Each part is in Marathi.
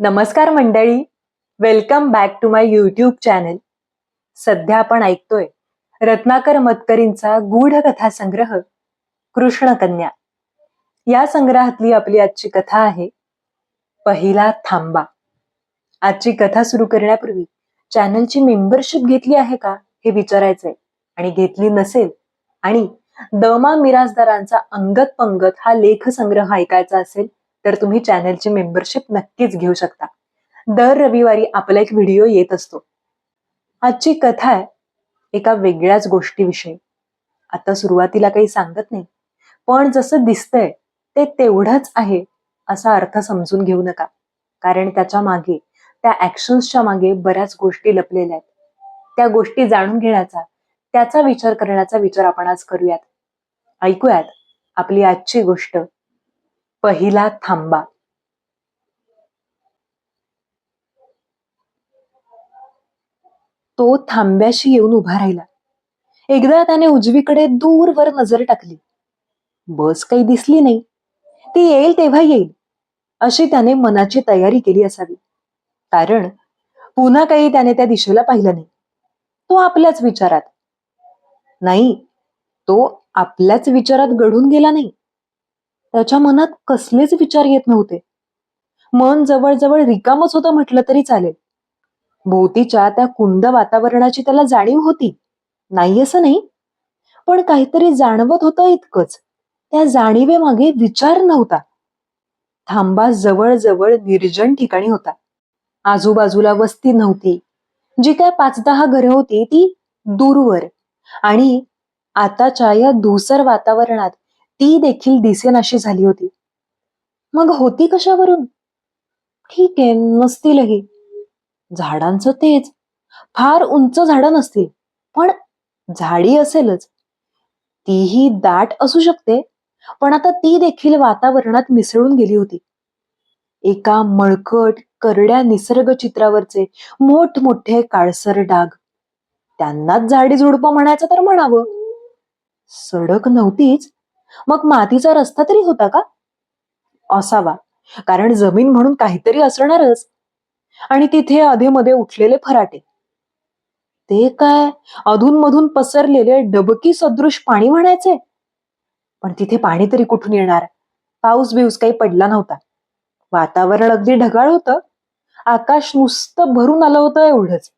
नमस्कार मंडळी, welcome back to my YouTube channel. सध्या आपण ऐकतोय रत्नाकर मतकरींचा गूढ कथा संग्रह कृष्णकन्या. या संग्रहातली आपली आजची कथा आहे पहिला थांबा. आजची कथा सुरू करण्यापूर्वी चॅनलची मेंबरशिप घेतली आहे का हे विचारायचंय, आणि घेतली नसेल आणि दमा मिराजदारांचा अंगत पंगत हा लेख संग्रह ऐकायचा असेल तर तुम्ही चॅनलची मेंबरशिप नक्कीच घेऊ शकता. दर रविवारी आपला एक व्हिडिओ येत असतो. आजची कथा आहे एका वेगळ्याच गोष्टीविषयी. आता सुरुवातीला काही सांगत नाही, पण जसं दिसतंय ते तेवढंच आहे असा अर्थ समजून घेऊ नका, कारण त्याच्या मागे, त्या ऍक्शन्सच्या मागे बऱ्याच गोष्टी लपलेल्या आहेत. त्या गोष्टी जाणून घेण्याचा, त्याचा विचार करण्याचा विचार आपण आज करूयात. ऐकूयात आपली आजची गोष्ट पहिला थांबा. तो थांब्याशी येऊन उभा राहिला. एकदा त्याने उजवीकडे दूरवर नजर टाकली. बस काही दिसली नाही. ती येईल तेव्हा येईल अशी त्याने मनाची तयारी केली असावी, कारण पुन्हा काही त्याने त्या दिशेला पाहिलं नाही. तो आपल्याच विचारात नाही, तो आपल्याच विचारात गढून गेला नाही. त्याच्या मनात कसलेच विचार येत नव्हते. मन जवळजवळ रिकामच होतं म्हटलं तरी चालेल. भोवतीच्या त्या कुंद वातावरणाची त्याला जाणीव होती, नाही असं नाही, पण काहीतरी जाणवत होतं इतकंच. त्या जाणीवेमागे विचार नव्हता. थांबा जवळजवळ निर्जन ठिकाणी होता. आजूबाजूला वस्ती नव्हती. जी काय 5-10 घरं होती ती दूरवर, आणि आताच्या या धूसर वातावरणात ती देखील दिसेनाशी झाली होती. मग होती कशावरून? ठीक आहे, नसतीलही. झाडांचं तेच, फार उंच झाडं नसतील, पण झाडी असेलच. तीही दाट असू शकते, पण आता ती देखील वातावरणात मिसळून गेली होती. एका मळकट करड्या निसर्ग चित्रावरचे मोठमोठे काळसर डाग, त्यांनाच झाडी झुडपं म्हणायचं तर म्हणावं. सडक नव्हतीच, मग मातीचा रस्ता तरी होता का? असावा, कारण जमीन म्हणून काहीतरी असणारच. आणि तिथे अधेमध्ये उठलेले फराटे, ते काय अधूनमधून पसरलेले डबकी सदृश पाणी म्हणायचे. पण तिथे पाणी तरी कुठून येणार? पाऊस बिऊस काही पडला नव्हता. वातावरण अगदी ढगाळ होतं. आकाश नुसतं भरून आलं होतं, एवढंच.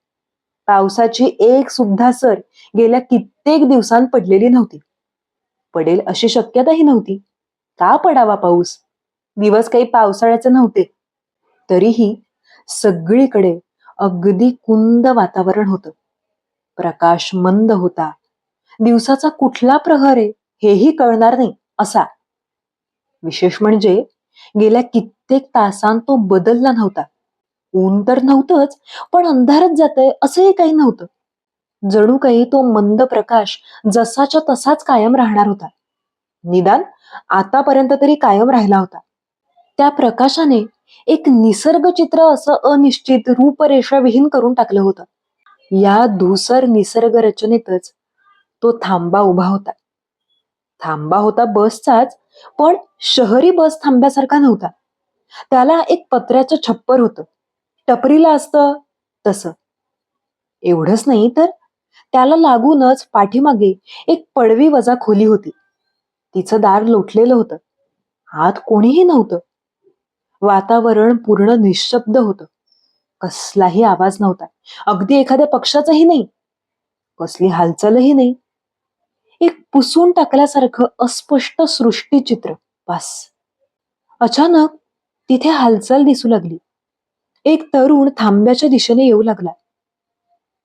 पावसाची एक सुद्धा सर गेल्या कित्येक दिवसांत पडलेली नव्हती. पडेल अशी शक्यताही नव्हती. का पडावा पाऊस? दिवस काही पावसाळ्याचे नव्हते. तरीही सगळीकडे अगदी कुंद वातावरण होतं. प्रकाश मंद होता. दिवसाचा कुठला प्रहर आहे हेही कळणार नाही असा. विशेष म्हणजे गेल्या कित्येक तासांत तो बदलला नव्हता. ऊन तर नव्हतंच, पण अंधारच जातंय असंही काही नव्हतं. जणू काही तो मंद प्रकाश जसाच्या तसाच कायम राहणार होता. निदान आतापर्यंत तरी कायम राहिला होता. त्या प्रकाशाने एक निसर्ग चित्र असं अनिश्चित रूपरेषा विहीन करून टाकलं होतं. या धूसर निसर्ग रचनेतच तो थांबा उभा होता. थांबा होता बसचाच, पण शहरी बस थांब्यासारखा नव्हता. त्याला एक पत्र्याचं छप्पर होतं, टपरीला असतं तसं. एवढंच नाही तर त्याला लागूनच पाठीमागे एक पडवी वजा खोली होती. तिचं दार लोटलेलं होतं. आत कोणीही नव्हतं. वातावरण पूर्ण निशब्द होतं. कसलाही आवाज नव्हता. अगदी एखाद्या पक्षाचाही नाही. कसली हालचालही नाही. एक पुसून टाकल्यासारखं अस्पष्ट सृष्टीचित्र, बस. अचानक तिथे हालचाल दिसू लागली. एक तरुण थांब्याच्या दिशेने येऊ लागला.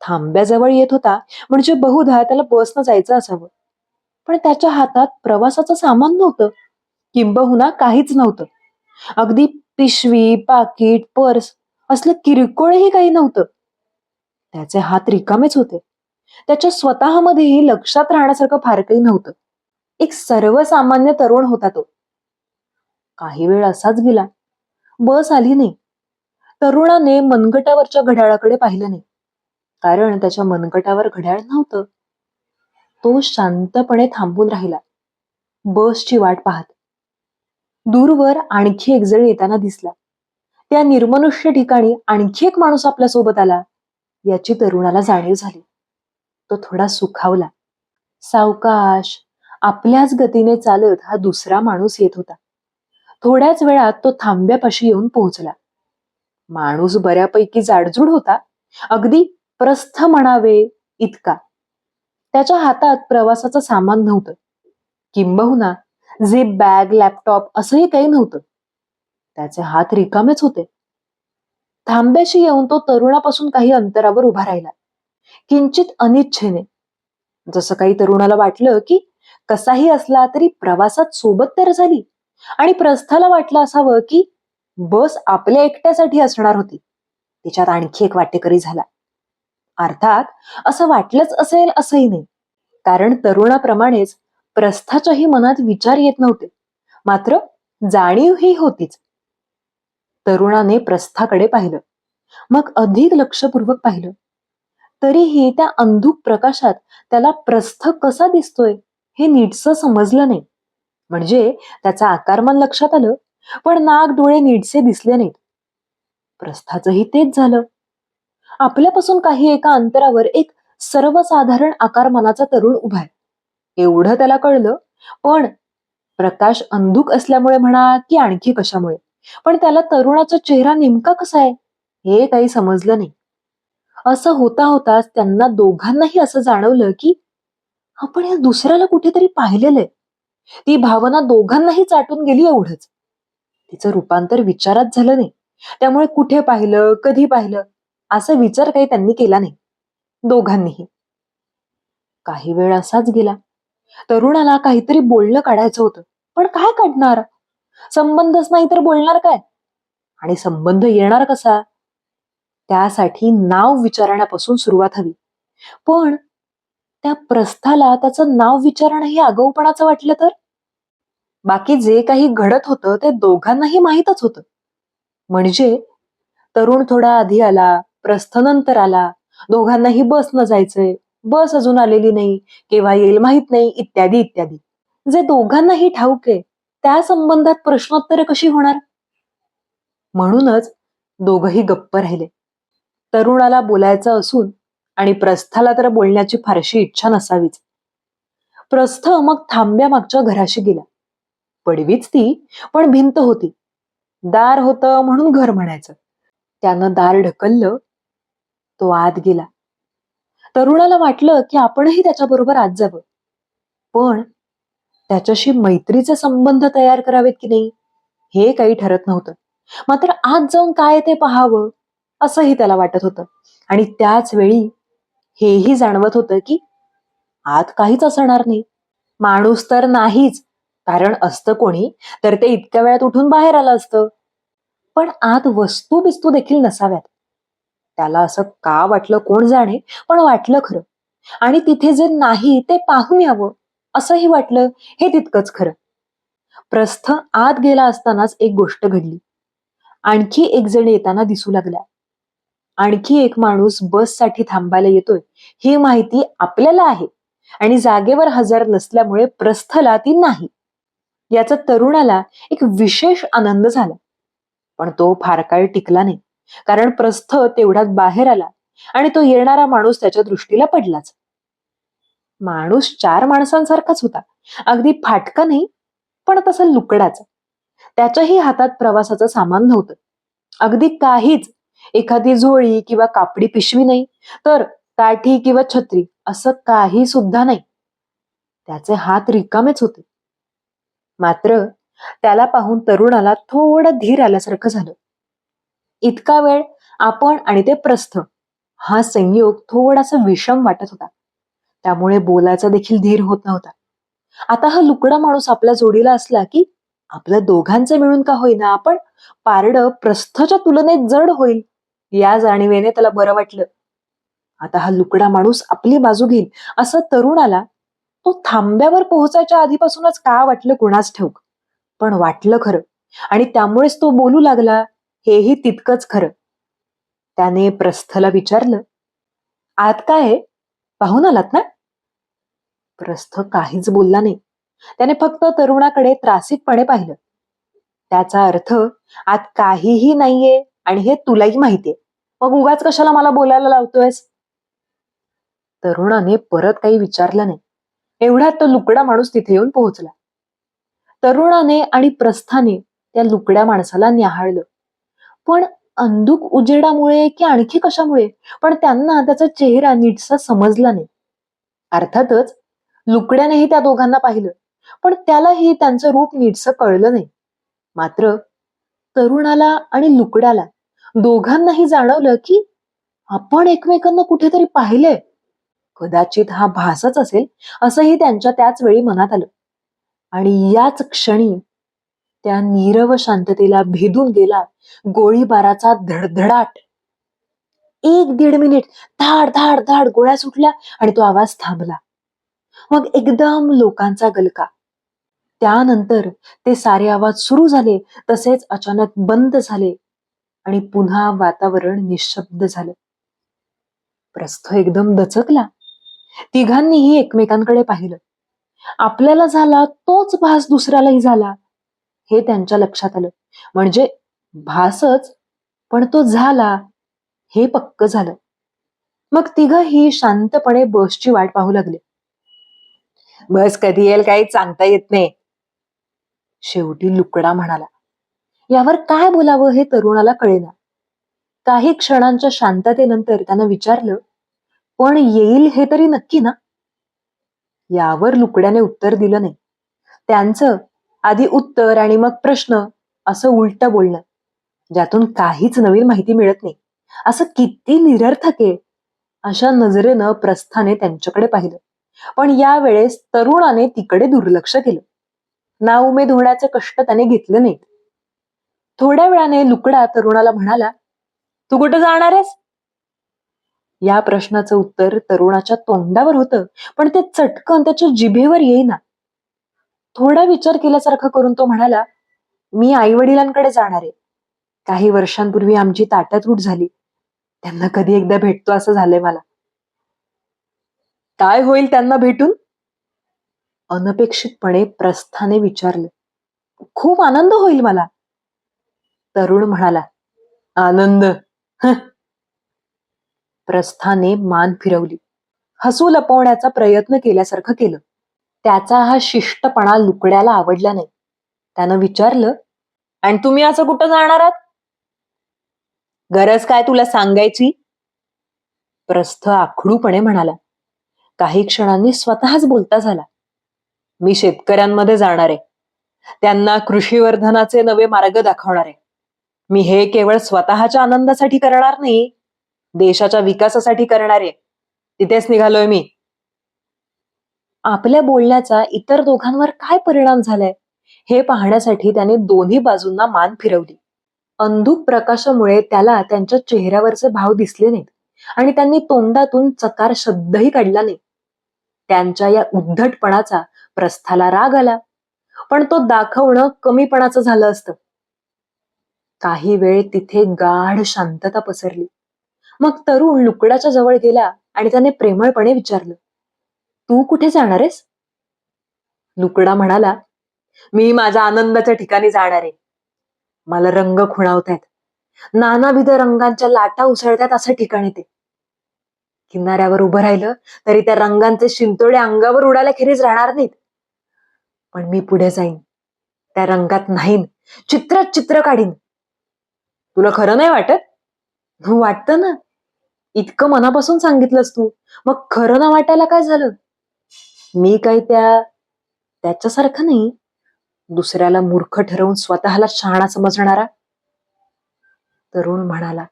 थांब्याजवळ येत होता म्हणजे बहुधा त्याला बसनं जायचं असावं. पण त्याच्या हातात प्रवासाचं सामान नव्हतं, किंबहुना काहीच नव्हतं. अगदी पिशवी, पाकिट, पर्स असलं किरकोळही काही नव्हतं. त्याचे हात रिकामेच होते. त्याच्या स्वतःमध्येही लक्षात राहण्यासारखं फार काही नव्हतं. एक सर्वसामान्य तरुण होता तो. काही वेळ असाच गेला. बस आली नाही. तरुणाने मनगटावरच्या घड्याळाकडे पाहिलं नाही, कारण त्याच्या मनगटावर घड्याळ नव्हतं. तो शांतपणे थांबून राहिला, बसची वाट पाहत. दूरवर आणखी एक जण येताना दिसला. त्या निर्मनुष्य ठिकाणी आणखी एक माणूस आपल्या सोबत आला याची तरुणाला जाणीव झाली. तो थोडा सुखावला. सावकाश आपल्याच गतीने चालत हा दुसरा माणूस येत होता. थोड्याच वेळात तो थांब्यापाशी येऊन पोहोचला. माणूस बऱ्यापैकी जाडजूड होता, अगदी प्रस्थ म्हणावे इतका. त्याच्या हातात प्रवासाचं सामान नव्हतं, किंबहुना झिप बॅग, लॅपटॉप असंही काही नव्हतं. त्याचे हात रिकामेच होते. थांब्याशी येऊन तो तरुणापासून काही अंतरावर उभा राहिला, किंचित अनिच्छेने. जसं काही तरुणाला वाटलं की कसाही असला तरी प्रवासात सोबत तर झाली, आणि प्रस्थाला वाटलं असावं की बस आपल्या एकट्यासाठी असणार होती. तिच्यात आणखी एक वाटेकरी झाला. अर्थात असं वाटलंच असेल असंही नाही, कारण तरुणाप्रमाणेच प्रस्थाच्याही मनात विचार येत नव्हते, मात्र जाणीव ही होतीच. तरुणाने प्रस्थाकडे पाहिलं, मग अधिक लक्षपूर्वक पाहिलं. तरीही त्या अंधुक प्रकाशात त्याला प्रस्थ कसा दिसतोय हे नीटसं समजलं नाही. म्हणजे त्याचा आकारमान लक्षात आलं, पण नाक डोळे नीटसे दिसले नाहीत. प्रस्थाचंही तेच झालं. आपल्यापासून काही एका अंतरावर एक सर्वसाधारण आकारमानाचा तरुण उभा आहे एवढं त्याला कळलं, पण प्रकाश अंधुक असल्यामुळे म्हणा की आणखी कशामुळे, पण त्याला तरुणाचा चेहरा नेमका कसा आहे हे काही समजलं नाही. असं होता होताच त्यांना दोघांनाही असं जाणवलं की आपण या दुसऱ्याला कुठेतरी पाहिलेलंय. ती भावना दोघांनाही चाटून गेली एवढंच. तिचं रूपांतर विचारात झालं नाही, त्यामुळे कुठे पाहिलं, कधी पाहिलं असा विचार काही त्यांनी केला नाही, दोघांनीही. काही वेळ असाच गेला. तरुणाला काहीतरी बोलणं काढायचं होतं, पण काय काढणार? संबंधच नाही तर बोलणार काय? आणि संबंध येणार कसा? त्यासाठी नाव विचारण्यापासून सुरुवात हवी. पण त्या प्रस्थाला त्याचं नाव विचारणं हे आगाऊपणाचं वाटलं तर? बाकी जे काही घडत होतं ते दोघांनाही माहीतच होतं. म्हणजे तरुण थोडा आधी आला, प्रस्थ नंतर आला, दोघांनाही बसनं जायचंय, बस अजून आलेली नाही, केव्हा येईल माहित नाही, इत्यादी इत्यादी. जे दोघांनाही ठाऊक आहे त्या संबंधात प्रश्नोत्तरे कशी होणार? म्हणूनच दोघही गप्प राहिले. तरुणाला बोलायचं असून आणि प्रस्थाला तर बोलण्याची फारशी इच्छा नसावीच. प्रस्थ मग थांब्या मागच्या घराशी गेला. पडवीच ती, पण भिंत होती. दार होतं म्हणून घर म्हणायचं. त्यानं दार ढकललं. तो आत गेला. तरुणाला वाटलं की आपणही त्याच्याबरोबर आत जावं, पण त्याच्याशी मैत्रीचे संबंध तयार करावेत की नाही हे काही ठरत नव्हतं. मात्र आत जाऊन काय ते पाहावं असंही त्याला वाटत होतं. आणि त्याच वेळी हेही जाणवत होतं की आत काहीच असणार नाही. माणूस तर नाहीच, कारण असतं कोणी तर ते इतक्या वेळात उठून बाहेर आलं असतं. पण आत वस्तू बिस्तू देखील नसाव्यात. त्याला असं का वाटलं कोण जाणे, पण वाटलं खरं. आणि तिथे जे नाही ते पाहून यावं असंही वाटलं, हे तितकंच खरं. प्रस्थ आत गेला असतानाच एक गोष्ट घडली. आणखी एक जण येताना दिसू लागला. आणखी एक माणूस बससाठी थांबायला येतोय ही माहिती आपल्याला आहे, आणि जागेवर हजर नसल्यामुळे प्रस्थला ती नाही. याचा तरुणाला एक विशेष आनंद झाला. पण तो फार काळ टिकला नाही, कारण प्रस्थ तेवढ्यात बाहेर आला आणि तो येणारा माणूस त्याच्या दृष्टीला पडलाच. माणूस 4 माणसांसारखाच होता. अगदी फाटका नाही, पण तसं लुकडाच. त्याच्याही हातात प्रवासाचं सामान नव्हतं. अगदी काहीच. एखादी झोळी किंवा कापडी पिशवी नाही, तर काठी किंवा छत्री असं काही सुद्धा नाही. त्याचे हात रिकामेच होते. मात्र त्याला पाहून तरुणाला थोडं धीर आल्यासारखं झालं. इतका वेळ आपण आणि ते प्रस्थ हा संयोग थोडासा विषम वाटत होता. त्यामुळे बोलायचा देखील धीर होत नव्हता. आता हा लुकडा माणूस आपल्या जोडीला असला की आपल्या दोघांचे मिळून का होईना, आपण पारडं प्रस्थच्या तुलनेत जड होईल या जाणीवेने त्याला बरं वाटलं. आता हा लुकडा माणूस आपली बाजू घेईल असं तरुणाला तो थांब्यावर पोहोचायच्या आधीपासूनच का वाटलं कुणास ठाऊक, पण वाटलं खरं. आणि त्यामुळेच तो बोलू लागला हेही तितकंच खरं. त्याने प्रस्थला विचारलं, आत काय आहे? पाहून आलात ना? प्रस्थ काहीच बोलला नाही. त्याने फक्त तरुणाकडे त्रासिकपणे पाहिलं. त्याचा अर्थ आत काहीही नाहीये आणि हे तुलाही माहितीये. मग उगाच कशाला मला बोलायला लावतोयस? तरुणाने परत काही विचारलं नाही. एवढ्यात तो लुकडा माणूस तिथे येऊन पोहोचला. तरुणाने आणि प्रस्थाने त्या लुकड्या माणसाला न्याहाळलं. पण अंधुक उजेडामुळे की आणखी कशामुळे पण त्यांना त्याचा चेहरा नीटसा समजला नाही. अर्थातच लुकड्यानेही त्या दोघांना पाहिलं, पण त्यालाही त्यांचं रूप नीटसं कळलं नाही. मात्र तरुणाला आणि लुकड्याला दोघांनाही जाणवलं की आपण एकमेकांना कुठेतरी पाहिलंय. कदाचित हा भासच असेल असंही त्यांच्या त्याच वेळी मनात आलं. आणि याच क्षणी त्या नीरव शांततेला भेदून गेला गोळीबाराचा धडधडाट. 1-1.5 मिनिट धाड धाड धाड गोळ्या सुटल्या आणि तो आवाज थांबला. मग एकदम लोकांचा गलका. त्यानंतर ते सारे आवाज सुरू झाले, तसेच अचानक बंद झाले आणि पुन्हा वातावरण निशब्द झालं. प्रस्थ एकदम दचकला. तिघांनीही एकमेकांकडे पाहिलं. आपल्याला झाला तोच भास दुसऱ्यालाही झाला हे त्यांच्या लक्षात आलं. म्हणजे भासच, पण तो झाला हे पक्क झालं. मग तिघही शांतपणे बसची वाट पाहू लागले. बस कधी येईल काही सांगता येत नाही, शेवटी लुकडा म्हणाला. यावर काय बोलावं हे तरुणाला कळेना. काही क्षणांच्या शांततेनंतर त्यानं विचारलं, पण येईल हे तरी नक्की ना? यावर लुकड्याने उत्तर दिलं नाही. त्यांचं आधी उत्तर आणि मग प्रश्न असं उलट बोलणं, ज्यातून काहीच नवीन माहिती मिळत नाही, असं किती निरर्थक आहे. अशा नजरेनं प्रस्थाने त्यांच्याकडे पाहिलं. पण यावेळेस तरुणाने तिकडे दुर्लक्ष केलं. नाउमेद होण्याचे कष्ट त्याने घेतले नाहीत. थोड्या वेळाने लुकडा तरुणाला म्हणाला, तू कुठं जाणार आहेस? या प्रश्नाचं उत्तर तरुणाच्या तोंडावर होतं, पण ते चटकन त्याच्या जिभेवर येईना. थोडा विचार केल्यासारखं करून तो म्हणाला, मी आई वडिलांकडे जाणार आहे. काही वर्षांपूर्वी आमची ताटातूट झाली. त्यांना कधी एकदा भेटतो असं झालंय मला. काय होईल त्यांना भेटून? अनपेक्षितपणे प्रस्थाने विचारलं. खूप आनंद होईल मला. तरुण म्हणाला, आनंद? हं. प्रस्थाने मान फिरवली. हसू लपवण्याचा प्रयत्न केल्यासारखं केलं. त्याचा हा शिष्टपणा लुकड्याला आवडला नाही. त्यानं विचारलं, आणि तुम्ही असं कुठं जाणार आहात? गरज काय तुला सांगायची? प्रस्थ आखडूपणे म्हणाला. काही क्षणांनी स्वतःच बोलता झाला. मी शेतकऱ्यांमध्ये जाणार आहे. त्यांना कृषीवर्धनाचे नवे मार्ग दाखवणार आहे. मी हे केवळ स्वतःच्या आनंदासाठी करणार नाही, देशाच्या विकासासाठी करणार आहे. तिथेच निघालोय मी. आपल्या बोलण्याचा इतर दोघांवर काय परिणाम झालाय हे पाहण्यासाठी त्याने दोन्ही बाजूंना मान फिरवली. अंधुक प्रकाशामुळे त्याला त्यांच्या चेहऱ्यावरचे भाव दिसले नाहीत आणि त्यांनी तोंडातून चकार शब्दही काढला नाही. त्यांच्या या उद्धटपणाचा प्रस्थाला राग आला, पण तो दाखवणं कमीपणाचं झालं असतं. काही वेळ तिथे गाढ शांतता पसरली. मग तरुण लुकडाच्या जवळ गेला आणि त्याने प्रेमळपणे विचारलं, तू कुठे जाणार आहेस? लुकडा म्हणाला, मी माझ्या आनंदाच्या ठिकाणी जाणार आहे. मला रंग खुणावतायत. नानाविध रंगांच्या लाटा उसळतात असं ठिकाण आहे ते. किनाऱ्यावर उभं राहिलं तरी त्या रंगांचे शिंतोडे अंगावर उडायला खेरीज राहणार नाहीत. पण मी पुढे जाईन, त्या रंगात नाहीन, चित्रात चित्र काढीन. तुला खरं नाही वाटत? वाटतं ना. इतकं मनापासून सांगितलंस तू, मग खरं ना वाटायला काय झालं? मी काही त्याच्यासारखं नाही, दुसऱ्याला मूर्ख ठरवून स्वतःला शहाणा समजणारा. तरुण म्हणाला.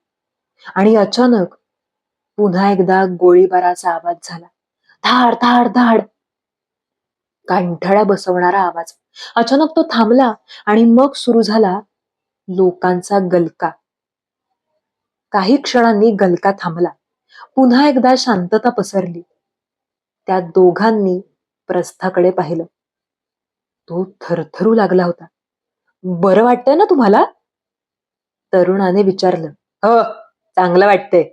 आणि अचानक पुन्हा एकदा गोळीबाराचा आवाज झाला. धाड धाड धाड, कांठळा बसवणारा आवाज. अचानक तो थांबला आणि मग सुरू झाला लोकांचा गलका. काही क्षणांनी गलका थांबला. पुन्हा एकदा शांतता पसरली. त्या दोघांनी प्रस्थाकडे पाहिलं. तो थरथरू लागला होता. बरं वाटतंय ना तुम्हाला? तरुणाने विचारलं. हो, चांगलं वाटतंय.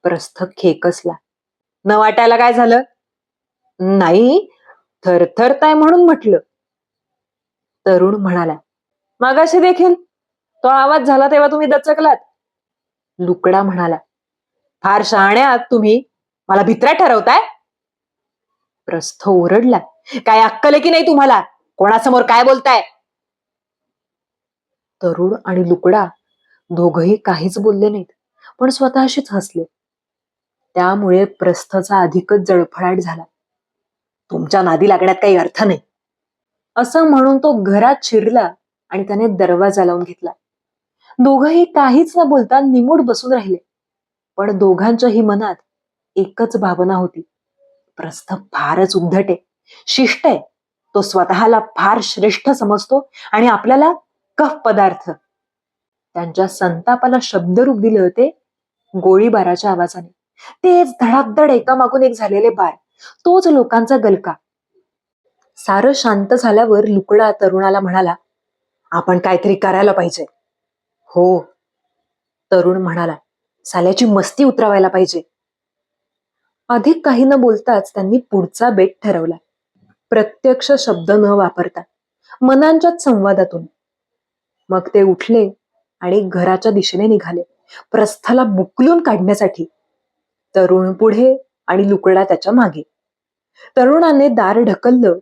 प्रस्थ खेकसला. न वाटायला काय झालं? नाही, थरथरताय म्हणून म्हटलं. तरुण म्हणाला, मागाशी देखील तो आवाज झाला तेव्हा तुम्ही दचकलात. लुकडा म्हणाला. फार शहाणे आहात तुम्ही, मला भित्र्या ठरवताय. प्रस्थ ओरडला. काय अक्कल आहे की नाही तुम्हाला? कोणासमोर काय बोलताय? तरुण आणि लुकडा दोघही काहीच बोलले नाहीत, पण स्वतःशीच हसले. त्यामुळे प्रस्थचा अधिकच जळफळाट झाला. तुमच्या नादी लागण्यात काही अर्थ नाही, असं म्हणून तो घरात शिरला आणि त्याने दरवाजा लावून घेतला. दोघही काहीच न बोलता निमूट बसून राहिले, पण दोघांच्याही मनात एकच भावना होती. प्रस्थ फारच उद्धट आहे, शिष्ट आहे. तो स्वतःला फार श्रेष्ठ समजतो आणि आपल्याला कफ पदार्थ. त्यांच्या संतापाला शब्दरूप दिले होते गोळीबाराच्या आवाजाने. तेच धडाधड एकामागून एक झालेले बार, तोच लोकांचा गलका. सारं शांत झाल्यावर लुकडा तरुणाला म्हणाला, आपण काहीतरी करायला पाहिजे. हो, तरुण म्हणाला, साल्याची मस्ती उतरवायला पाहिजे. अधिक काही न बोलताच त्यांनी पुढचा बेट ठरवला. प्रत्यक्ष शब्द न वापरता, मनांच्याच संवादातून. मग ते उठले आणि घराच्या दिशेने निघाले, प्रस्थाला बुकलून काढण्यासाठी. तरुण पुढे आणि लुकडा त्याच्या मागे. तरुणाने दार ढकललं,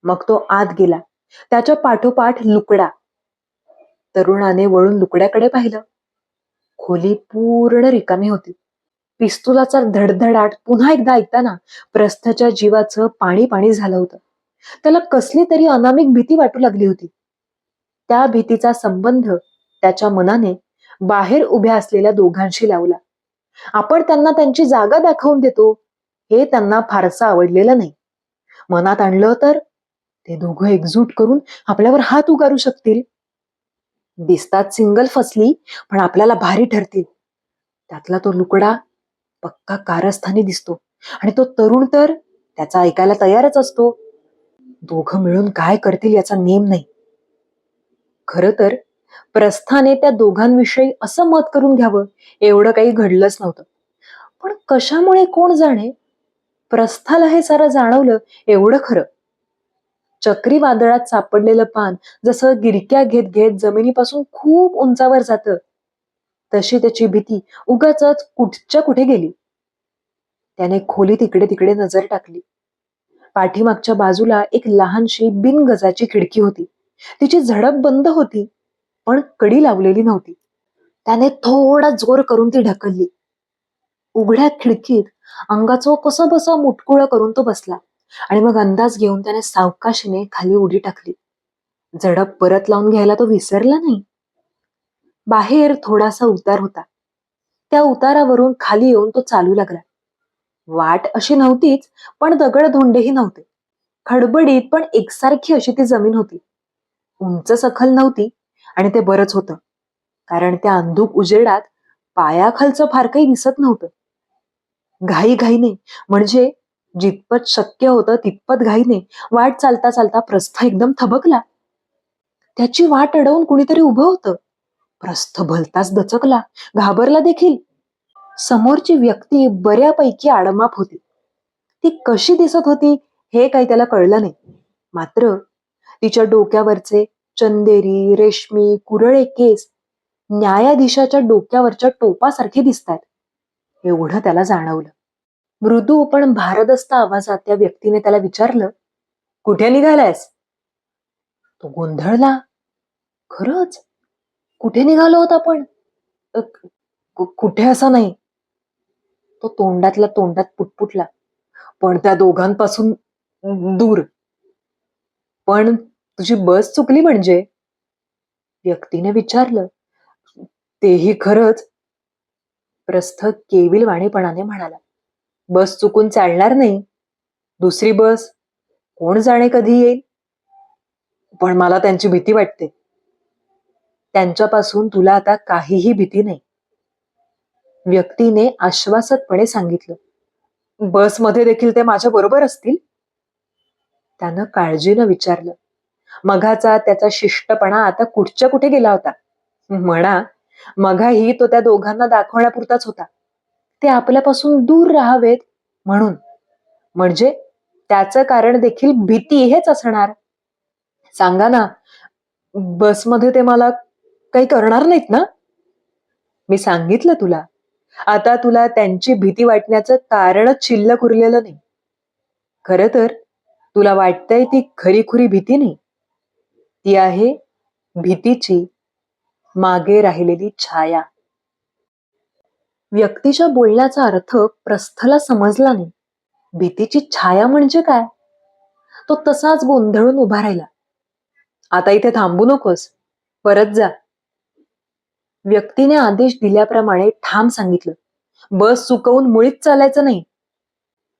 मग तो आत गेला, त्याच्या पाठोपाठ लुकडा. तरुणाने वळून लुकड्याकडे पाहिलं. खोली पूर्ण रिकामी होती. पिस्तुलाचा धडधडाट पुन्हा एकदा ऐकताना प्रस्थच्या जीवाचं पाणी पाणी झालं होतं. त्याला कसली तरी अनामिक भीती वाटू लागली होती. त्या भीतीचा संबंध त्याच्या मनाने बाहेर उभ्या असलेल्या दोघांशी लावला. आपण त्यांना त्यांची जागा दाखवून देतो हे त्यांना फारसं आवडलेलं नाही. मनात आणलं तर ते दोघं एकजूट करून आपल्यावर हात उगारू शकतील. दिसतात सिंगल फसली, पण आपल्याला भारी ठरतील. त्यातला तो लुकडा पक्का कारस्थानी दिसतो आणि तो तरुण तर त्याचा ऐकायला तयारच असतो. दोघं मिळून काय करतील याचा नेम नाही. खरं तर प्रस्थाने त्या दोघांविषयी असं मत करून घ्यावं एवढं काही घडलंच नव्हतं. पण कशामुळे कोण जाणे, प्रस्थाला हे सारं जाणवलं एवढं खरं. चक्रीवादळात सापडलेलं पान जसं गिरक्या घेत घेत जमिनीपासून खूप उंचावर जातं, तशी त्याची भीती उगाचच कुठच्या कुठे गेली. त्याने खोलीत इकडे तिकडे नजर टाकली. पाठीमागच्या बाजूला एक लहानशी बिनगजाची खिडकी होती. तिची झडप बंद होती, पण कडी लावलेली नव्हती. त्याने थोडा जोर करून ती ढकलली. उघड्या खिडकीत अंगाचं कसं बसं मुटकुळं करून तो बसला आणि मग अंदाज घेऊन त्याने सावकाशीने खाली उडी टाकली. झडप परत लावून घ्यायला तो विसरला नाही. बाहेर थोडासा उतार होता. त्या उतारावरून खाली येऊन तो चालू लागला. वाट अशी नव्हतीच, पण दगडधोंडेही नव्हते. खडबडीत पण एकसारखी अशी ती जमीन होती. उंच सखल नव्हती आणि ते बरंच होतं, कारण त्या अंधुक उजेडात पायाखालचं फार काही दिसत नव्हतं. घाईघाईने, म्हणजे जितपत शक्य होतं तितपत घाईने वाट चालता चालता प्रस्थ एकदम थबकला. त्याची वाट अडवून कुणीतरी उभं होतं. प्रस्थ भलताच दचकला, घाबरला देखील. समोरची व्यक्ती बऱ्यापैकी आडमाप होती. ती कशी दिसत होती हे काही त्याला कळलं नाही. मात्र तिच्या डोक्यावरचे चंदेरी रेशमी कुरळे केस न्यायाधीशाच्या डोक्यावरच्या टोपासारखे दिसतात, एवढं त्याला जाणवलं. मृदू पण भारदस्त आवाजात त्या व्यक्तीने त्याला विचारलं, कुठे निघालायस? तो गोंधळला. खरंच, कुठे निघालो होत आपण? कुठे असं नाही, तो तोंडातल्या तोंडात पुटपुटला. पण त्या दोघांपासून दूर. पण तुझी बस चुकली म्हणजे? व्यक्तीने विचारलं. तेही खरंच, प्रस्थ केविलवाणीपणाने म्हणाला. बस चुकून चालणार नाही. दुसरी बस कोण जाणे कधी येईल. पण मला त्यांची भीती वाटते. त्यांच्यापासून तुला आता काहीही भीती नाही, व्यक्तीने आश्वासकपणे सांगितलं. बसमध्ये देखील ते माझ्या बरोबर असतील? त्यानं काळजीनं विचारलं. मघाचा त्याचा शिष्टपणा आता कुठच्या कुठे गेला होता. म्हणा, मघाही तो त्या दोघांना दाखवण्यापुरताच होता. ते आपल्यापासून दूर राहावेत म्हणून. म्हणजे त्याचं कारण देखील भीती हेच असणार. सांगा ना, बसमध्ये ते मला काही करणार नाहीत ना? मी सांगितलं तुला. आता तुला त्यांची भीती वाटण्याचं कारणच शिल्लक उरलेलं नाही. खरं तर तुला वाटतंय ती खरीखुरी भीती नाही. ती आहे भीतीची मागे राहिलेली छाया. व्यक्तीच्या बोलण्याचा अर्थ प्रस्थला समजला नाही. भीतीची छाया म्हणजे काय? तो तसाच गोंधळून उभा राहिला. आता इथे थांबू नकोस, परत जा. व्यक्तीने आदेश दिल्याप्रमाणे ठाम सांगितलं. बस चुकवून मुळीच चालायचं नाही.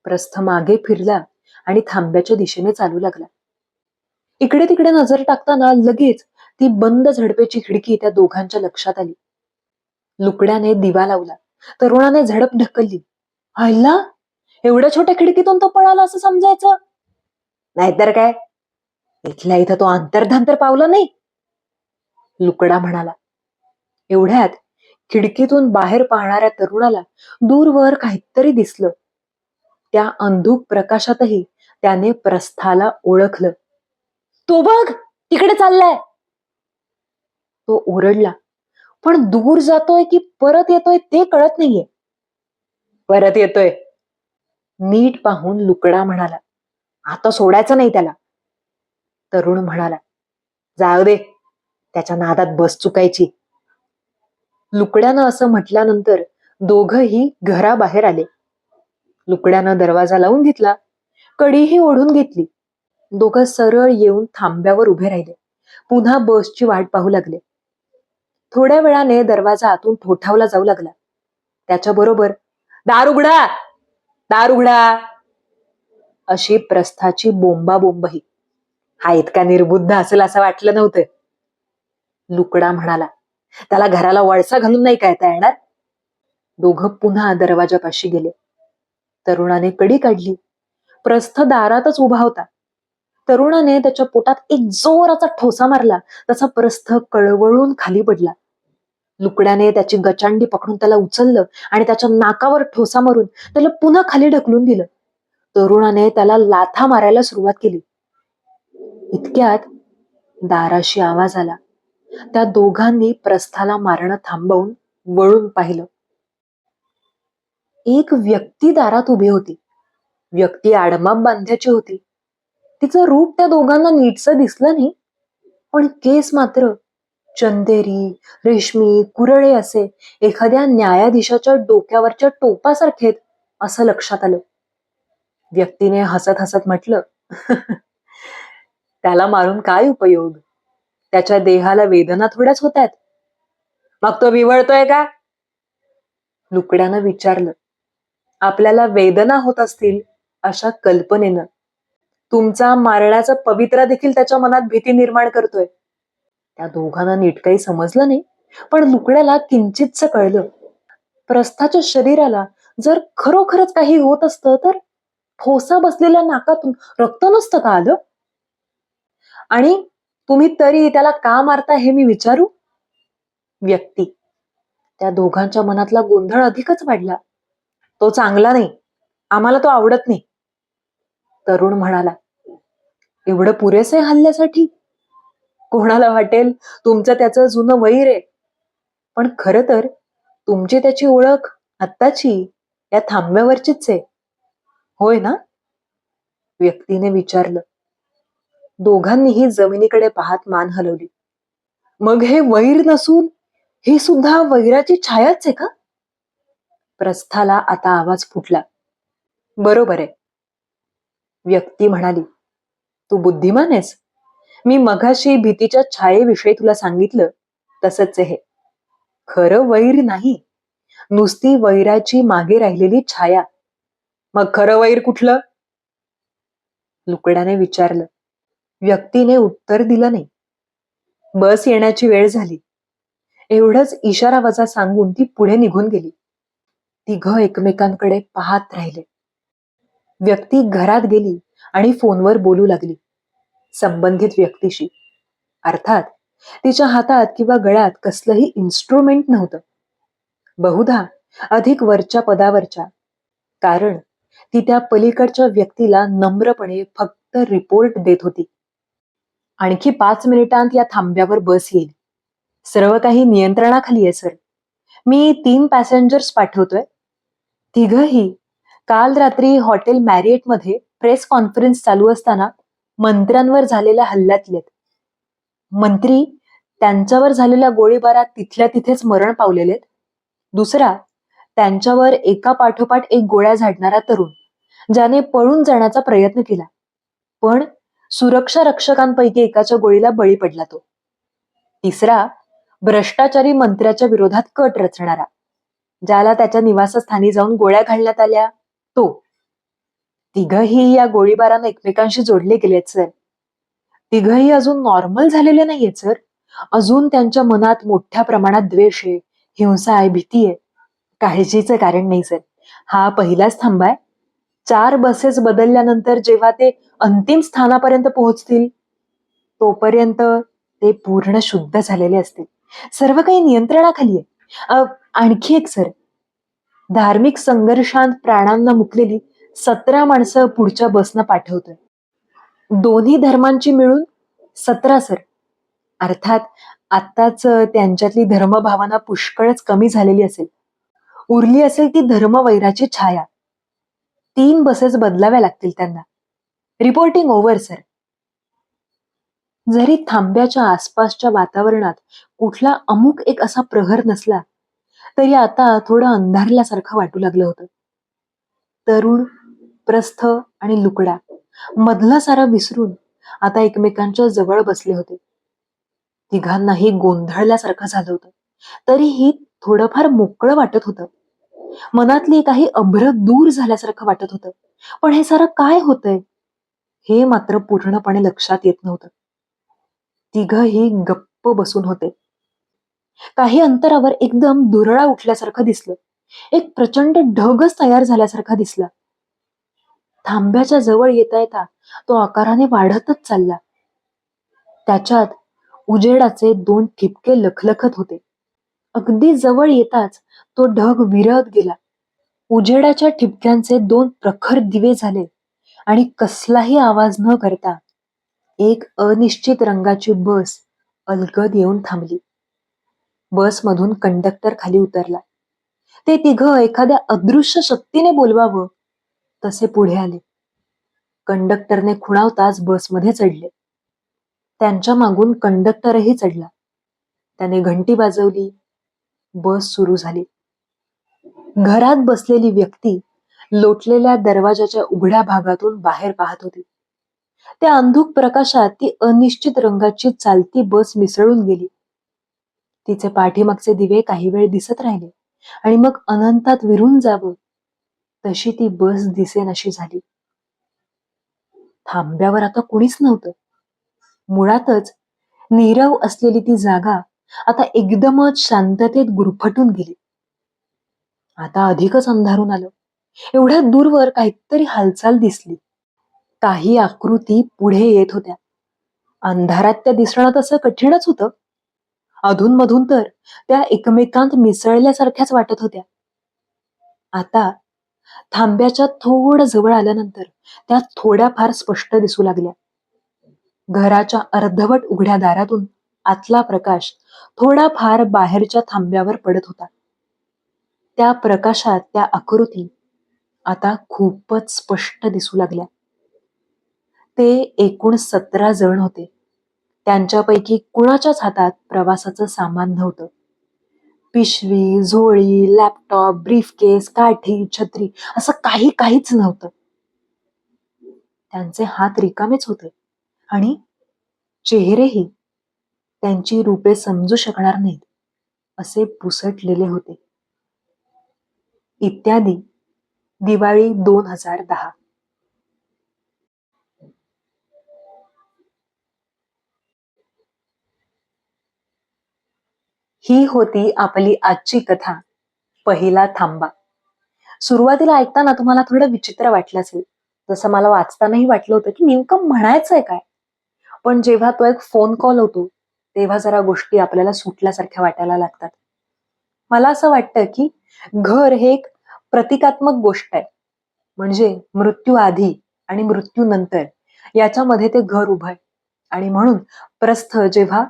प्रस्थ मागे फिरला आणि थांब्याच्या दिशेने चालू लागला. इकडे तिकडे नजर टाकताना लगेच ती बंद झडपेची खिडकी त्या दोघांच्या लक्षात आली. लुकड्याने दिवा लावला. तरुणाने झडप ढकलली. हल्ला, एवढ्या छोट्या खिडकीतून तो पळाला असं समजायचं? नाहीतर काय, इथल्या इथं तो अंतर्धांतर पावला नाही, लुकडा म्हणाला. एवढ्यात खिडकीतून बाहेर पाहणाऱ्या तरुणाला दूरवर काहीतरी दिसलं. त्या अंधुक प्रकाशातही त्याने प्रस्थाला ओळखलं. तो बघ, तिकडे चाललाय, तो ओरडला. पण दूर जातोय की परत येतोय ते कळत नाहीये. परत येतोय, नीट पाहून लुकडा म्हणाला. आता सोडायचं नाही त्याला. तरुण म्हणाला, जाऊ दे, त्याच्या नादात बस चुकायची. लुकड्यानं असं म्हटल्यानंतर दोघही घराबाहेर आले. लुकड्यानं दरवाजा लावून घेतला, कडीही ओढून घेतली. दोघं सरळ येऊन थांब्यावर उभे राहिले. पुन्हा बसची वाट पाहू लागले. थोड्या वेळाने दरवाजा आतून ठोठावला जाऊ लागला. त्याच्याबरोबर दार उघडा, दार उघडा, अशी प्रस्थाची बोंबाबोंबही. हा इतका निर्बुद्ध असेल असं वाटलं नव्हतं, लुकडा म्हणाला. त्याला घराला वळसा घालून नाही काय येणार? दोघं पुन्हा दरवाजापाशी गेले. तरुणाने कडी काढली. प्रस्थ दारातच उभा होता. तरुणाने त्याच्या पोटात एक जोराचा ठोसा मारला. तसा प्रस्थ कळवळून खाली पडला. लुकड्याने त्याची गचांडी पकडून त्याला उचललं आणि त्याच्या नाकावर ठोसा मारून त्याला पुन्हा खाली ढकलून दिलं. तरुणाने त्याला लाथा मारायला सुरुवात केली. इतक्यात दाराशी आवाज आला. त्या दोघांनी प्रस्थाला मारणं थांबवून वळून पाहिलं. एक व्यक्ती दारात उभी होती. व्यक्ती आडमाप बांध्याची होती. तिचं रूप त्या दोघांना नीटसं दिसलं नाही, पण केस मात्र चंदेरी, रेशमी, कुरळे असे एखाद्या न्यायाधीशाच्या डोक्यावरच्या टोपासारखे असं लक्षात आलं. व्यक्तीने हसत हसत म्हटलं, त्याला मारून काय उपयोग? त्याच्या देहाला वेदना थोड्याच होतात. मग तो विवळतोय का? लुकड्यानं विचारलं. आपल्याला वेदना होत असतील अशा कल्पनेनं. तुमचा मारण्याचा पवित्रा देखील त्याच्या मनात भीती निर्माण करतोय. त्या दोघांना नीट काही समजलं नाही, पण लुकड्याला किंचितच कळलं. प्रस्थाच्या शरीराला जर खरोखरच काही होत असतं तर ठोसा बसलेल्या नाकातून रक्त नसतं का आलं? आणि तुम्ही तरी त्याला का मारता हे मी विचारू? व्यक्ती. त्या दोघांच्या मनातला गोंधळ अधिकच वाढला. तो चांगला नाही, आम्हाला तो आवडत नाही, तरुण म्हणाला. एवढं पुरेसे हल्ल्यासाठी? कोणाला वाटेल तुमचं त्याचं जुनं वैर आहे, पण खरं तर तुमची त्याची ओळख आत्ताची या थांब्यावरचीच आहे, होय ना? व्यक्तीने विचारलं. दोघांनीही जमिनीकडे पाहत मान हलवली. मग हे वैर नसून ही सुद्धा वैराची छायाच आहे का? प्रस्थाला आता आवाज फुटला. बरोबर आहे, व्यक्ती म्हणाली. तू बुद्धिमान आहेस. मी मघाशी भीतीच्या छायेविषयी तुला सांगितलं तसंच आहे. खरं वैर नाही, नुसती वैराची मागे राहिलेली छाया. मग खरं वैर कुठलं? लुकड्याने विचारलं. व्यक्तीने उत्तर दिलं नाही. बस येण्याची वेळ झाली, एवढंच इशारा वजा सांगून ती पुढे निघून गेली. तिघं एकमेकांकडे पाहत राहिले. व्यक्ती घरात गेली आणि फोनवर बोलू लागली संबंधित व्यक्तीशी. अर्थात तिच्या हातात किंवा गळ्यात कसलंही इन्स्ट्रुमेंट नव्हतं. बहुधा अधिक वरच्या पदावरच्या, कारण ती त्या पलीकडच्या व्यक्तीला नम्रपणे फक्त रिपोर्ट देत होती. आणखी 5 मिनिटांत या थांब्यावर बस येईल. सर्व काही नियंत्रणाखाली आहे सर. मी 3 पॅसेंजर्स पाठवतोय. तिघही काल रात्री हॉटेल मॅरिएटमध्ये प्रेस कॉन्फरन्स चालू असताना मंत्र्यांवर झालेल्या हल्ल्यातलेत. मंत्री त्यांच्यावर झालेल्या गोळीबारात तिथल्या तिथेच मरण पावलेलेत. दुसरा त्यांच्यावर एका पाठोपाठ एक गोळ्या झाडणारा तरुण, ज्याने पळून जाण्याचा प्रयत्न केला, पण सुरक्षा रक्षकांपैकी एकाच्या गोळीला बळी पडला तो. तिसरा भ्रष्टाचारी मंत्र्याच्या विरोधात कट रचणारा, ज्याला त्याच्या निवासस्थानी जाऊन गोळ्या घालण्यात आल्या, तो. तिघही या गोळीबारानं एकमेकांशी जोडले गेलेत सर. तिघही अजून नॉर्मल झालेले नाहीयेत सर. अजून त्यांच्या मनात मोठ्या प्रमाणात द्वेष आहे, हिंसा आहे, भीती आहे. काळजीचं कारण नाही सर. हा पहिलाच थांबा आहे. 4 बसेस बदलल्यानंतर जेव्हा ते अंतिम स्थानापर्यंत पोहोचतील, तोपर्यंत ते पूर्ण शुद्ध झालेले असतील. सर्व काही नियंत्रणाखाली आहे. आणखी एक सर, धार्मिक संघर्षात प्राणांना मुकलेली 17 माणसं पुढच्या बसनं पाठवतोय. दोन्ही धर्मांची मिळून 17 सर. अर्थात आत्ताच त्यांच्यातली धर्मभावना पुष्कळच कमी झालेली असेल. उरली असेल ती धर्मवैराची छाया. 3 बसेस बदलाव्या लागतील त्यांना. Reporting over sir. जरी थांब्याच्या आसपासच्या वातावरणात कुठला अमुक एक असा प्रहर नसला, तरी आता थोडं अंधारल्यासारखं वाटू लागलं होतं. तरुण, प्रस्थ आणि लुकडा मधलं सारं विसरून आता एकमेकांच्या जवळ बसले होते. तिघांनाही गोंधळल्यासारखं झालं होतं. तरीही थोडंफार मोकळं वाटत होतं. मनातली काही अभ्र दूर झाल्यासारखं वाटत होतं. पण हे सारं काय होतंय हे मात्र पूर्णपणे लक्षात येत नव्हतं. तिघही गप्प बसून होते. काही अंतरावर एकदम दुरळा उठल्यासारखं दिसलं. एक प्रचंड ढगच तयार झाल्यासारखा दिसला. थांब्याच्या जवळ येता येता तो आकाराने वाढतच चालला. त्याच्यात उजेडाचे 2 ठिपके लखलखत होते. अगदी जवळ येताच तो ढग विरत गेला. उजेडाच्या ठिपक्यांचे 2 प्रखर दिवे झाले आणि कसलाही आवाज न करता एक अनिश्चित रंगाची बस अलगद येऊन थांबली. बसमधून कंडक्टर खाली उतरला. ते तिघं एखाद्या अदृश्य शक्तीने बोलवावं तसे पुढे आले. कंडक्टरने खुणावताच बसमध्ये चढले. त्यांच्या मागून कंडक्टरही चढला. त्याने घंटी वाजवली. बस सुरू झाली. घरात बसलेली व्यक्ती लोटलेल्या दरवाजाच्या उघड्या भागातून बाहेर पाहत होती. त्या अंधुक प्रकाशात ती अनिश्चित रंगाची चालती बस मिसळून गेली. तिचे पाठीमागचे दिवे काही वेळ दिसत राहिले आणि मग अनंतात विरून जावं तशी ती बस दिसेनाशी झाली. थांब्यावर आता कुणीच नव्हतं. मुळातच नीरव असलेली ती जागा आता एकदमच शांततेत गुरफटून गेली. आता अधिकच अंधारून आलं. एवढ्या दूरवर काहीतरी हालचाल दिसली. काही आकृती पुढे येत होत्या. अंधारात त्या दिसणं तसं कठीणच होतं. अधूनमधून तर त्या एकमेकांत मिसळल्यासारख्याच वाटत होत्या. आता थांब्याच्या थोडं जवळ आल्यानंतर त्या थोड्याफार स्पष्ट दिसू लागल्या. घराच्या अर्धवट उघड्या दारातून आतला प्रकाश थोडाफार बाहेरच्या थांब्यावर पडत होता. त्या प्रकाशात त्या आकृती आता खूपच स्पष्ट दिसू लागल्या. ते एकूण 17 जण होते. त्यांच्यापैकी कुणाच्याच हातात प्रवासाचं सामान नव्हतं. पिशवी, झोळी, लॅपटॉप, ब्रीफकेस, काठी, छत्री असं काहीच नव्हतं. त्यांचे हात रिकामेच होते आणि चेहरेही त्यांची रूपे समजू शकणार नाहीत असे पुसटलेले होते. इत्यादी. दिवाळी 2010. ही होती आपली आजची कथा, पहिला थांबा. सुरुवातीला ऐकताना तुम्हाला थोडं विचित्र वाटलं असेल, जसं मला वाचतानाही वाटलं होतं की नेमकं म्हणायचंय काय. पण जेव्हा तो एक फोन कॉल होतो तेव्हा जरा गोष्टी आपल्याला सुटल्यासारख्या वाटायला लागतात. मला असं वाटतं की घर हे एक प्रतिकात्मक गोष्ट आहे. म्हणजे मृत्यू आधी आणि मृत्यू नंतर याच्यामध्ये ते घर उभं आहे. आणि म्हणून प्रस्थ जेव्हा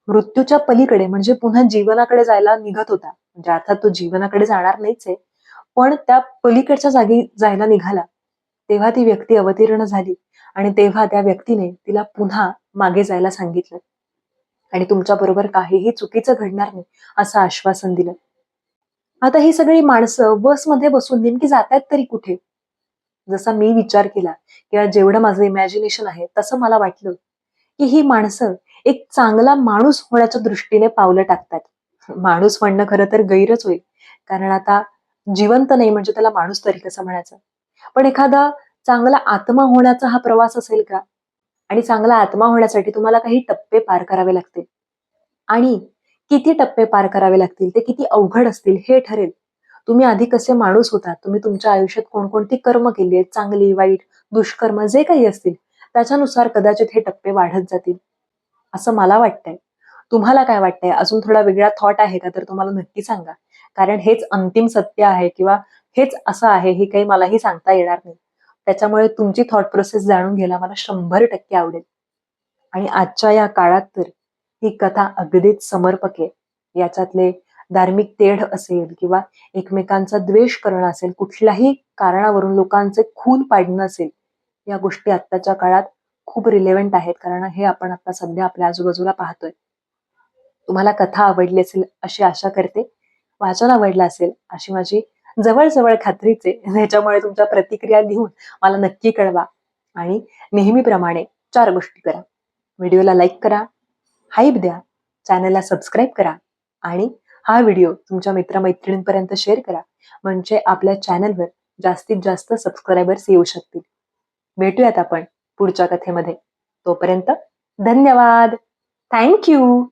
मृत्यूच्या पलीकडे म्हणजे पुन्हा जीवनाकडे जायला निघत होता, म्हणजे अर्थात तो जीवनाकडे जाणार नाहीच आहे, पण त्या पलीकडच्या जागी जायला निघाला, तेव्हा ती व्यक्ती अवतीर्ण झाली आणि तेव्हा त्या व्यक्तीने तिला पुन्हा मागे जायला सांगितलं आणि तुमच्या बरोबर काहीही चुकीचं घडणार नाही असं आश्वासन दिलं. आता ही सगळी माणसं बसमध्ये बसून नेमकी जातायत तरी कुठे? जसा मी विचार केला किंवा जेवढं माझं इमॅजिनेशन आहे तसं मला वाटलं की ही माणसं एक चांगला माणूस होण्याच्या दृष्टीने पावलं टाकतात. माणूस म्हणणं खरं तर गैरच होईल, कारण आता जिवंत नाही म्हणजे त्याला माणूस तरी कसं म्हणायचं. पण एखादा चांगला आत्मा होण्याचा हा प्रवास असेल का? आणि चांगला आत्मा होण्यासाठी तुम्हाला काही टप्पे पार करावे लागतील आणि किती टप्पे पार करावे लागतील, ते किती अवघड असतील हे ठरेल. तुम्ही आधी कसे माणूस होतात, तुम्ही तुमच्या आयुष्यात कोणकोणती कर्म केली आहेत, चांगली, वाईट, दुष्कर्म जे काही असतील, त्याच्यानुसार कदाचित हे टप्पे वाढत जातील, असं मला वाटतंय. तुम्हाला काय वाटतंय? अजून थोडा वेगळा थॉट आहे का? तर तुम्हाला नक्की सांगा. कारण हेच अंतिम सत्य आहे किंवा हेच असं आहे हे काही मलाही सांगता येणार नाही. त्याच्यामुळे तुमची थॉट प्रोसेस जाणून घ्यायला मला 100% आवडेल. आणि आजच्या या काळात तर ही कथा अगदीच समर्पक आहे. याच्यातले धार्मिक तेढ असेल किंवा एकमेकांचा द्वेष करणं असेल, कुठल्याही कारणावरून लोकांचे खून पाडणं असेल, या गोष्टी आत्ताच्या काळात खूप रिलेव्हंट आहेत. कारण हे आपण आता सध्या आपल्या आजूबाजूला पाहतोय. तुम्हाला कथा आवडली असेल अशी आशा करते. वाचन आवडलं असेल अशी माझी जवळ-जवळ खात्रीच आहे. त्याच्यामुळे तुमच्या प्रतिक्रिया लिहून मला नक्की कळवा आणि नेहमीप्रमाणे 4 गोष्टी करा. व्हिडिओला लाईक करा, हाईप द्या, चॅनलला सबस्क्राईब करा आणि हा व्हिडिओ तुमच्या मित्र-मैत्रिणींपर्यंत शेअर करा. म्हणजे आपल्या चॅनलवर जास्तीत जास्त सबस्क्रायबर्स येऊ शकतील. भेटूयात आपण पुढच्या कथेमध्ये. तोपर्यंत धन्यवाद. Thank you.